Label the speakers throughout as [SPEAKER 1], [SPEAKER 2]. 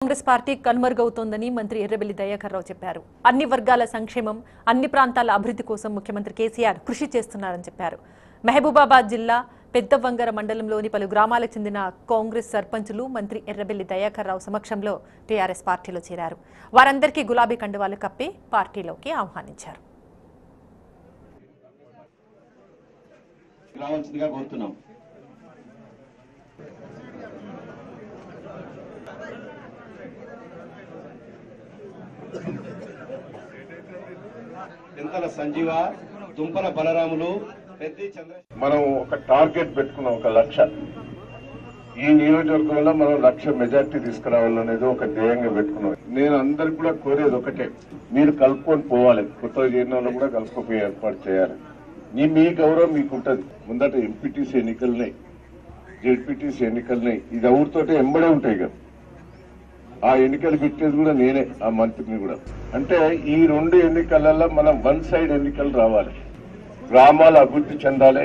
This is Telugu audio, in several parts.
[SPEAKER 1] కాంగ్రెస్ పార్టీ కనుమరుగవుతోందని మంత్రి ఎర్రబెల్లి దయాకర్ రావు చెప్పారు. అన్ని వర్గాల సంక్షేమం, అన్ని ప్రాంతాల అభివృద్ధి కోసం ముఖ్యమంత్రి కేసీఆర్ కృషి చేస్తున్నారని చెప్పారు. మహబూబాబాద్ జిల్లా పెద్దవంగర మండలంలోని పలు గ్రామాలకు చెందిన కాంగ్రెస్ సర్పంచులు మంత్రి ఎర్రబెల్లి దయాకర్ రావు సమక్షంలో టీఆర్ఎస్ పార్టీలో చేరారు. వారందరికీ గులాబీ కండువాలు కప్పి పార్టీలోకి ఆహ్వానించారు.
[SPEAKER 2] చింతల సంజీవ, తుంపల బలరాములు,
[SPEAKER 3] మనం ఒక టార్గెట్ పెట్టుకున్నాం, ఒక లక్ష్య. ఈ నియోజకవర్గంలో మనం 1,00,000 మెజార్టీ తీసుకురావాలనేది ఒక ధ్యేయంగా పెట్టుకున్నాం. నేను అందరికి కూడా కోరేది ఒకటే, మీరు కలుపుకొని పోవాలి. కొత్తగా చేరిన వాళ్ళు కూడా కలుపుకొని ఏర్పాటు చేయాలి. మీ గౌరవం మీకుంటది. ముందట ఎంపీటీసీ ఎన్నికలున్నాయి, జెడ్పీటీసీ ఎన్నికలున్నాయి. ఇది ఎవరితోటే ఎంబడే ఉంటాయి కదా. ఆ ఎన్నికలు పెట్టేది కూడా నేనే, ఆ మంత్రిని కూడా. అంటే ఈ 2 ఎన్నికలలో మనం 1 సైడ్ ఎన్నికలు రావాలి. గ్రామాల అభివృద్ధి చెందాలి,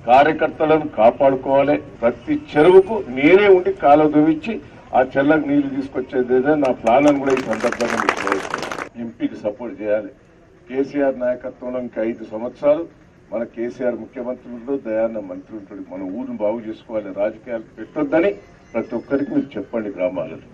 [SPEAKER 3] కార్యకర్తలను కాపాడుకోవాలి. ప్రతి చెరువుకు నేనే ఉండి కాలువ దువ్వించి ఆ చెర్లకు నీళ్లు తీసుకొచ్చేదేదో నా ప్లాన్ అని కూడా ఈ సందర్భంగా మీకు ఎంపీకి సపోర్ట్ చేయాలి. కేసీఆర్ నాయకత్వంలో ఇంకా 5 సంవత్సరాలు మన కేసీఆర్ ముఖ్యమంత్రి ఉంటాడు, దయాన్న మంత్రి ఉంటాడు. మన ఊరిని బాగు చేసుకోవాలి, రాజకీయాలు పెట్టొద్దని ప్రతి ఒక్కరికి మీరు చెప్పండి గ్రామాలలో.